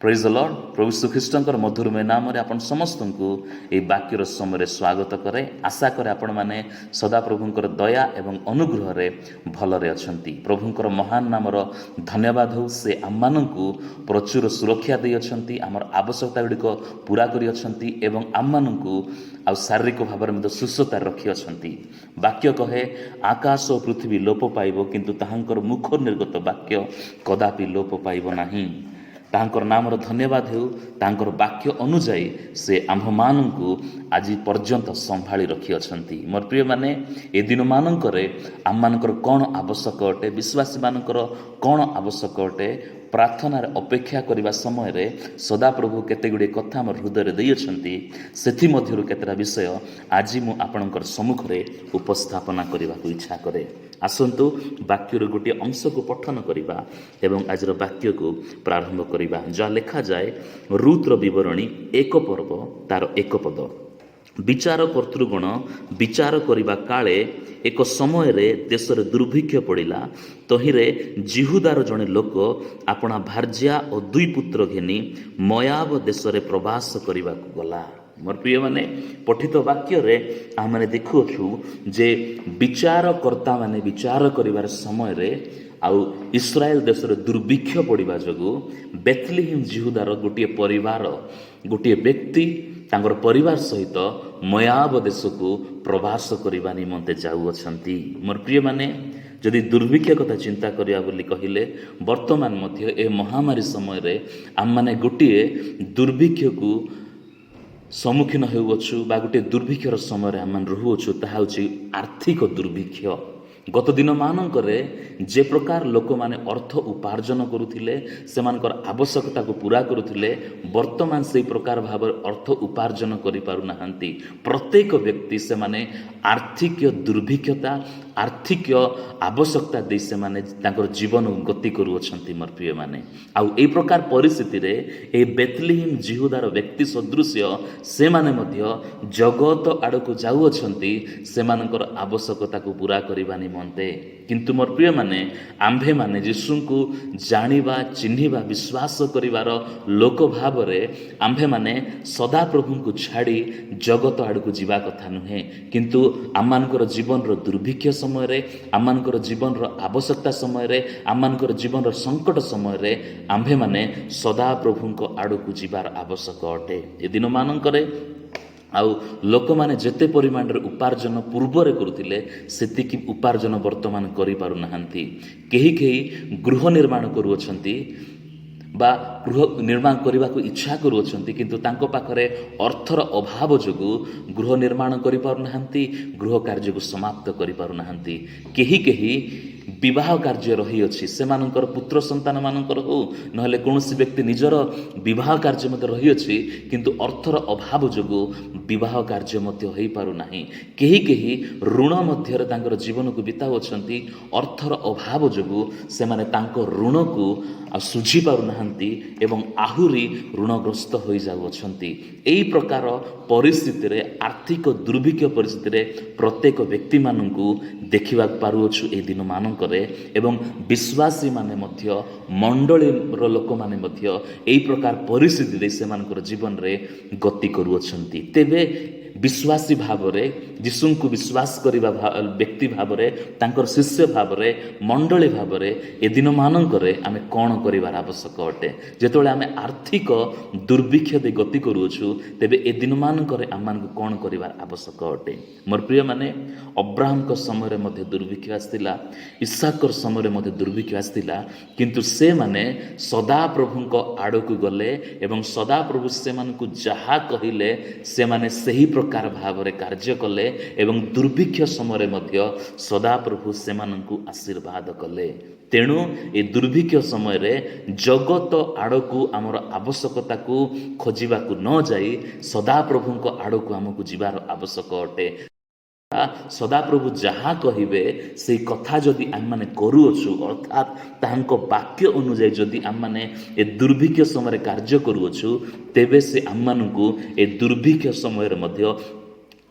Praise the Lord. प्रभु यीशु ख्रीष्टंकर मधुरमय नाम रे आपण समस्त को ए वाक्यर समय स्वागत करे। आशा करे आपण माने सदा प्रभुंकर दया एवं अनुग्रह रे भलरे अछंती। प्रभुंकर महान नामर धन्यवाद हो। से आम को प्रचुर सुरक्षा दे अछंती, आमर आवश्यकता गुड़िक पूरा करी अछंती एवं आम को आ शारीरिक भाव में सुस्थता रखी अछंती। वाक्य कहे आकाश और पृथ्वी लोप पाइब किंतु ताहांकर मुख निर्गत वाक्य कदापि लोप पाइब नाही। तांकर नामर धन्यवाद हो। तांकर वाक्य अनुजाई से आम्भमानंकु आज पर्यंत संभाली रखी अछंती। मोर प्रिय माने ए दिन मानंकरे आममानकर कौन आवश्यक अटे, विश्वासी मानकर कौन आवश्यक अटे, प्रार्थना अपेक्षा करने समय रे सदा प्रभु केते गुड़े कथा मोर हृदय दे अछंती। सेथि मध्यरु केतेटा विषय आज मु आपणकर सम्मुख रे उपस्थापना करने को इच्छा करे। आसंतु वाक्यर गोटे अंश को पठन करवा एवं आजर वाक्य को प्रारंभ करवा। जहाँ लिखा जाए रूतर विवरणी 1 पर्व तार 1 पद। विचार कर्तृगण विचार करने काले एक समय रे देश रे दुर्भिक्ष पड़ा। तहिरे जिहुदार जड़े लोक अपना भार्या और 2 पुत्र घेनी मयाब देश रे प्रवास करने गला। मोर प्रिय माने पठित वाक्य रे आम मैंने देखुछु जे विचारकर्ता माने विचार करिवार समय रे आउ इस्राएल देश रे दुर्भिक्ष पड़िबा जगु बेथलेहेम जिहुदार गोटे परिवार, गोटे व्यक्ति तांगर परिवार सहित मयाब देश को प्रवास करने निमंते जाऊ अछंती। मोर प्रिय माने जदि दुर्भिक्ष कथा चिंता करिया बोली कहिले वर्तमान मध्य ए महामारी समय रे आम माने गोटे दुर्भिक्ष को सम्मुखीन होउछु बा गोटे दुर्भिक्षर समय आम रहुछु, ताहा होछि आर्थिक दुर्भिक्ष। गत दिन मानकरे जे प्रकार लोक माने अर्थ उपार्जन करुथिले, सेमानकर आवश्यकता को पूरा करुथिले, वर्तमान से प्रकार भाव अर्थ उपार्जन करि पारु नाहंती। प्रत्येक व्यक्ति से माने आर्थिक दुर्भिक्षता, आर्थिक आवश्यकता दे से माने तांकर जीवन गति करुअछंती। मोर प्रिय माने आउ ए प्रकार परिस्थिति रे ए बेथलेहेम जिहुदार व्यक्ति सदृश्य से माने मध्य जगत आड़को जाउअछंती सेमानकर आवश्यकता को पूरा करिबा निमंते। किंतु मोर प्रिय माने आम्भे माने यीशु को जानिबा, चिन्हिबा, विश्वास करिवार लोक भाव रे आम्भे माने सदा प्रभु को छाड़ी जगत आड़को जीवा कथा नुहे। किंतु आमानकर जीवन रो दुर्भिक्ष समय रे, आमानकर जीवन रो आवश्यकता समय रे, आमानकर जीवन रो संकट समय रे आम्भे माने सदा प्रभु को आड़को जीवार आवश्यक अटे। ए दिन मानकरे आउ लोक माने जेते परिमाण रे उपार्जन पूर्व करुथिले सेतिकी उपार्जन वर्तमान करि पारु नाहंती। केही केही गृह निर्माण करुअछंती बा गृह निर्माण करने को इच्छा करुअछंती, किंतु तांको पाखरे अर्थर अभाव जोगु गृह निर्माण करि पारु नाहंती, गृह कार्य को समाप्त करि पारु नाहंती। केही केही विवाह कार्य रही अछि, सेमानकर पुत्र संतान मानकर हो नहले कोनोसी व्यक्ति निजर विवाह कार्य मते रही अछि, किंतु अर्थर अभाव जोगु विवाह कार्य मते होई पारु नाही। केही केही ऋण मध्य तांकर जीवन को बिताउ अछंती, अर्थर अभाव जोगु सेमाने तांको ऋण को सुझी पारु नाहंती एवं आहुरी ऋणग्रस्त हो जाउ अछंती। एई प्रकार परिस्थिति रे, आर्थिक दुर्भिक्ष परिस्थिति रे प्रत्येक व्यक्ति माननकु देखिबा पारुअछु ए दिन मानकरे एवं विश्वासी माने मध्य मंडली रो लोक माने मध्य एई प्रकार परिस्थिति रे सेमानकर जीवन रे गति करुअछंती। तेबे विश्वासी भाव रे, यीशु को विश्वास करिबा व्यक्ति भाव रे, तांकर शिष्य भाव रे, मंडली भाव रे ए दिन मानकरे आमे कोन करिबार आवश्यक अटे। जेतोले आमे आर्थिक दुर्भिक्ष दे गति करूछु तेबे ए दिन मानकरे आमान को कोन करिबार आवश्यक अटे। मोर प्रिय माने अब्राहम को समय रे मध्ये दुर्भिक्ष आस्तिला, इसहाकर समय रे मध्ये दुर्भिक्ष आस्तिला, किंतु से माने सदा प्रभु को आड़ को गले एवं सदा प्रभु से मान को जहा कहिले से माने सही प्रकार भाव रे कार्य कले एवं दुर्भिक्ष समय मध्य सदा प्रभु से आशीर्वाद कले। तेणु ए दुर्भिक्ष समय रे जगत आड़कू आमर आवश्यकता को खोजिबा को न जाई सदा प्रभु को आड़कू आमको जीवार आवश्यक अटे। सदा प्रभु जहाँ कहिबे से कथा जदि आम माने करूअछु, अर्थात तांको वाक्य अनुसार जदि आम माने ए दुर्भिक्ष समय कार्य करूअछु, तेबे से आम मानकु ए दुर्भिक्ष समय मध्ये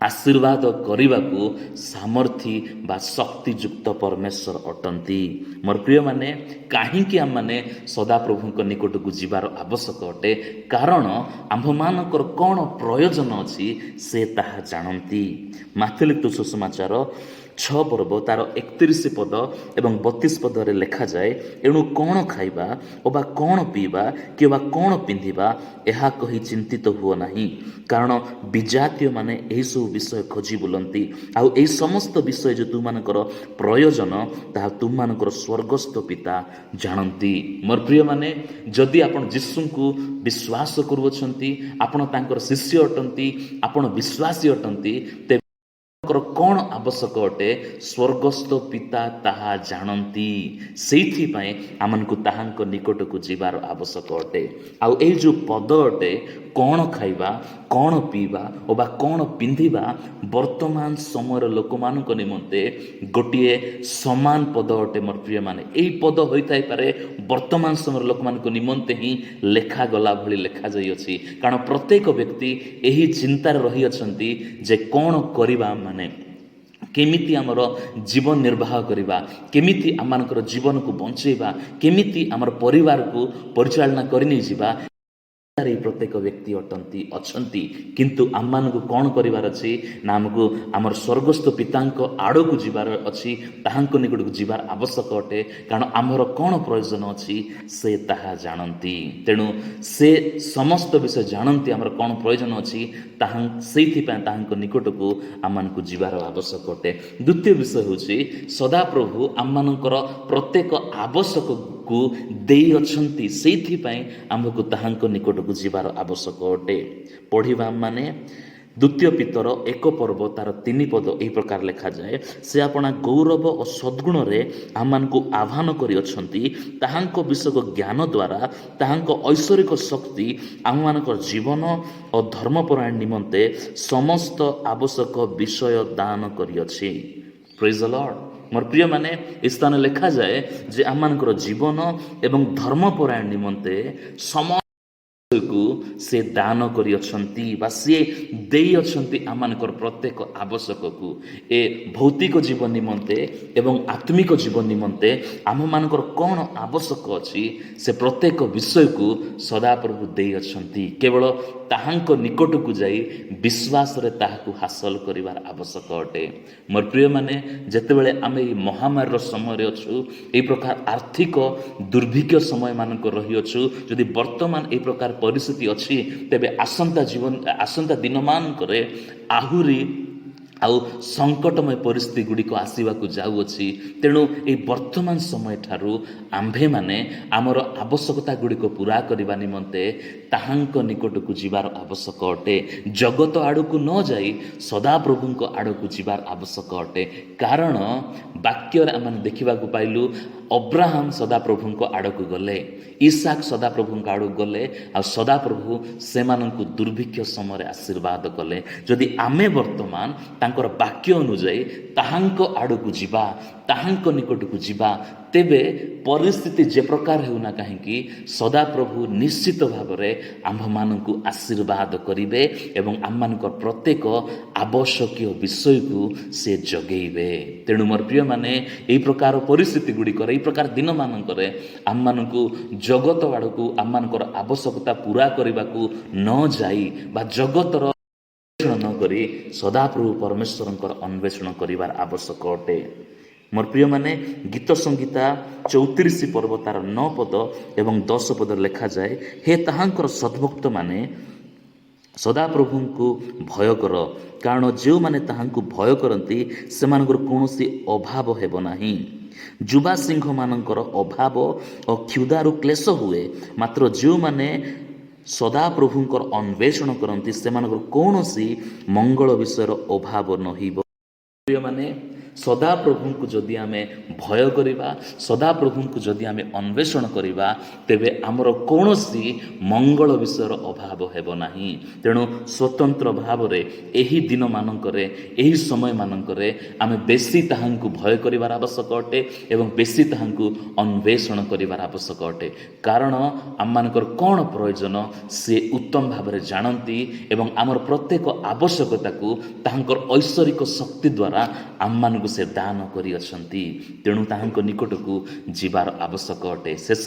आशीर्वाद करने सामर्थी बा शक्तियुक्त परमेश्वर अटंती। मोर प्रिय माने कहीं आम मैंने सदा प्रभु निकट को जीवार आवश्यक अटे, कारण आम्भमानकर कौन प्रयोजन अच्छी से ताहा जानती। माथिलिखित सुसमाचार 6 पर्व तार 31 पद एवं 32 पदरे लेखा जाए, एणु कौन खाइबा अबा कौन पीवा कि कौन पिंधिबा यह कही चिंतित हुओ नहीं, कारण विजातीय माने यही सब विषय खोजी बुलंती। आउ यही समस्त विषय जो तुमମାନଙ୍କର प्रयोजन ताहा तुमମାନଙ୍କର स्वर्गस्थ पिता जानती। मोर प्रिय माने जदि आपण यीशु को विश्वास करूछंती, आपण तांकर शिष्य अटंती, आपण विश्वासी अटंती, ते कौन आवश्यक अटे स्वर्गस्थ पिता ताहा जानती। से आमको ताहांक निकट को जीवार आवश्यक अटे। आउ ए जो पद अटे कौन खाइबा कौन पीवा अबा कौन पिंधिबा वर्तमान समय लोक मान निमंते गोटे समान पद अटे। मोर प्रिय माने यही पद होता पारे वर्तमान समय लोक मान निमंते ही लेखा गला भली लेखा जाई अछि, कारण प्रत्येक व्यक्ति यही चिंतार रही अछंती जे कौन करिबा माने केमिति आमर जीवन निर्वाह करवा, केमिति आमर जीवन को बंचेबा, केमिति आमर परिवार को परिचालना करनी जीवा। प्रत्येक व्यक्ति अटंती अछंती, किंतु आम को कौन करिवार अछि ना आमको आमर स्वर्गस्थ पितांक आड़ को जीवार अछि, ताहांक निकट को जीवार आवश्यक अटे, कारण आमर कौन प्रयोजन अछि से ताहा जानती। तेणु से समस्त विषय जानती आमर कौन प्रयोजन अछि, ताहांक निकट को आमको जीवार आवश्यक अटे। द्वितीय विषय होछि सदा प्रभु आमମାନଙ୍କର प्रत्येक आवश्यक को देई अछंती, सेइथिपाई आमको ताहांक निकट को जीवार आवश्यक अटे। पढ़िबा माने द्वितीय पितर 1 पर्व तार 3 पद यही प्रकार लेखा जाए, से अपना गौरव और सद्गुण रे आमको आह्वान करि अछंती, ताहांक विषय ज्ञान द्वारा ताहांक ऐश्वर्यक शक्ति आमମାନଙ୍କର जीवन और धर्मपरायण निमंते समस्त आवश्यक विषय दान करिअछि। Praise the Lord. मोर प्रिय माने स्थान लेखा जाए जे आमମାନଙ୍କର जीवन एवं धर्मपरायण निमंते समस्त को से दान करि अछंती बा से देई अछंती आमମାନଙ୍କର प्रत्येक आवश्यक को। ए भौतिक जीवन निमंते एवं आत्मिक जीवन निमंते आमମାନଙ୍କର कौन आवश्यक अछि से प्रत्येक विषय को सदा प्रभु देई अछंती। केवल ताहांक निकट को जाई विश्वास रे ताहाकु हासिल करिवार आवश्यक अटे। मोर प्रिय माने जेतेबेले आमे महामारी समय अछु, ए प्रकार आर्थिक दुर्भिक्ष समय मानक रही अछु, जदि वर्तमान ए प्रकार परिस्थिति अच्छी, तेबे आसंता दिन मानकरे आहुरी आउ संकटमय परिस्थिति गुड़िक आसवा जाऊँगी। तेणु ये वर्तमान समय ठारू आम्भे माने आमर आवश्यकता गुड़िक पूरा करने निमंते ताहांक निकट को जीवार आवश्यक अटे। जगत आड़ को न जाई सदा प्रभु आड़ को जीवार आवश्यक अटे, कारण वाक्य आम देखा पाइलु अब्राहम सदा प्रभु आड़ को गले, इसाक सदा प्रभु आड़ को गले, आ सदा प्रभु से दुर्भिक्ष समय आशीर्वाद कले। जदि आमे वर्तमान तांकर वाक्य अनुजाई ताहांक आड़ को जीवा, ताहांक निकट को जीवा, तेबे परिस्थिति जे प्रकार होना कहीं सदा प्रभु निश्चित भाव में आम्भ मानकु आशीर्वाद करिवे एवं आम मानकर प्रत्येक आवश्यक विषय को से जगेइबे। तेणु मोर प्रिय माने एई प्रकार परिस्थिति गुड़िकर एई प्रकार दिन मानकर आम मानकु जगत आड़कू आम मानकर आवश्यकता पूरा करने को न जाई बा जगतर अन्वेषण न करी सदा प्रभु परमेश्वर अन्वेषण करिवार आवश्यक अटे। मोर प्रिय माने गीत संगीता 34 पर्व तार 9 पद एवं 10 पद लेखा जाए, हे ताहांकर सद्भक्त माने सदा प्रभु को भय कर, कारण जो माने ताहांकु भय करती से कौनसी अभाव हेब नाही। जुबा सिंह मानकर अभाव और क्षुधारु क्लेश हुए, मात्र जो माने सदा प्रभुंकर अन्वेषण करती से कौनसी मंगल विषयर अभाव नहिब। माने ସଦାପ୍ରଭୁଙ୍କୁ ଯଦି ଆମେ ଭୟ କରିବା, ସଦାପ୍ରଭୁଙ୍କୁ ଯଦି ଆମେ ଅନ୍ୱେଷଣ କରିବା, ତେବେ ଆମର କୌଣସି ମଙ୍ଗଳ ବିଷୟର ଅଭାବ ହେବ ନାହିଁ। ତେଣୁ ସ୍ୱତନ୍ତ୍ର ଭାବରେ ଏହି ଦିନମାନଙ୍କରେ, ଏହି ସମୟମାନଙ୍କରେ ଆମେ ବେଶୀ ତାହାଙ୍କୁ ଭୟ କରିବାର ଆବଶ୍ୟକ ଅଟେ ଏବଂ ବେଶୀ ତାହାଙ୍କୁ ଅନ୍ୱେଷଣ କରିବାର ଆବଶ୍ୟକ ଅଟେ। କାରଣ ଆମମାନଙ୍କର କ'ଣ ପ୍ରୟୋଜନ ସେ ଉତ୍ତମ ଭାବରେ ଜାଣନ୍ତି ଏବଂ ଆମର ପ୍ରତ୍ୟେକ ଆବଶ୍ୟକତାକୁ ତାହାଙ୍କର ଐଶ୍ୱରିକ ଶକ୍ତି ଦ୍ୱାରା ଆମମାନଙ୍କୁ ସେ ଦାନ କରିଅଛନ୍ତି। ତେଣୁ ତାହାଙ୍କ ନିକଟକୁ ଯିବାର ଆବଶ୍ୟକ ଅଟେ। ଶେଷ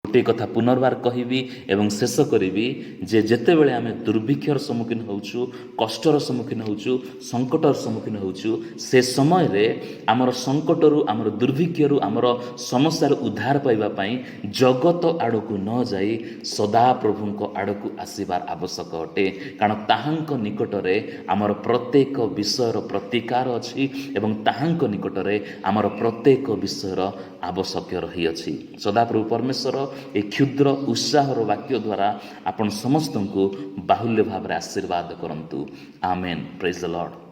ଗୋଟିଏ କଥା ପୁନର୍ବାର କହିବି ଏବଂ ଶେଷ କରିବି ଯେ ଯେତେବେଳେ ଆମେ ଦୁର୍ଭିକ୍ଷର ସମ୍ମୁଖୀନ ହେଉଛୁ, କଷ୍ଟର ସମ୍ମୁଖୀନ ହେଉଛୁ, ସଙ୍କଟର ସମ୍ମୁଖୀନ ହେଉଛୁ, ସେ ସମୟରେ ଆମର ସଙ୍କଟରୁ, ଆମର ଦୁର୍ଭିକ୍ଷରୁ, ଆମର ସମସ୍ୟାରୁ ଉଦ୍ଧାର ପାଇବା ପାଇଁ ଜଗତ ଆଡ଼କୁ ନ ଯାଇ ସଦାପ୍ରଭୁଙ୍କ ଆଡ଼କୁ ଆସିବାର ଆବଶ୍ୟକ ଅଟେ। କାରଣ ତାହାଙ୍କ ନିକଟରେ ଆମର ପ୍ରତ୍ୟେକ ବିଷୟର ପ୍ରତିକାର ଅଛି ଏବଂ ତାହାଙ୍କ ନିକଟରେ ଆମର ପ୍ରତ୍ୟେକ ବିଷୟର ଆବଶ୍ୟକ ରହିଅଛି। ସଦାପ୍ରଭୁ ପରମେଶ୍ୱର ଏ କ୍ଷୁଦ୍ର ଉତ୍ସାହର ବାକ୍ୟ ଦ୍ୱାରା ଆପଣ ସମସ୍ତଙ୍କୁ ବାହୁଲ୍ୟ ଭାବରେ ଆଶୀର୍ବାଦ କରନ୍ତୁ। ଆମେନ୍। ପ୍ରେଜ୍ ଦ ଲର୍ଡ।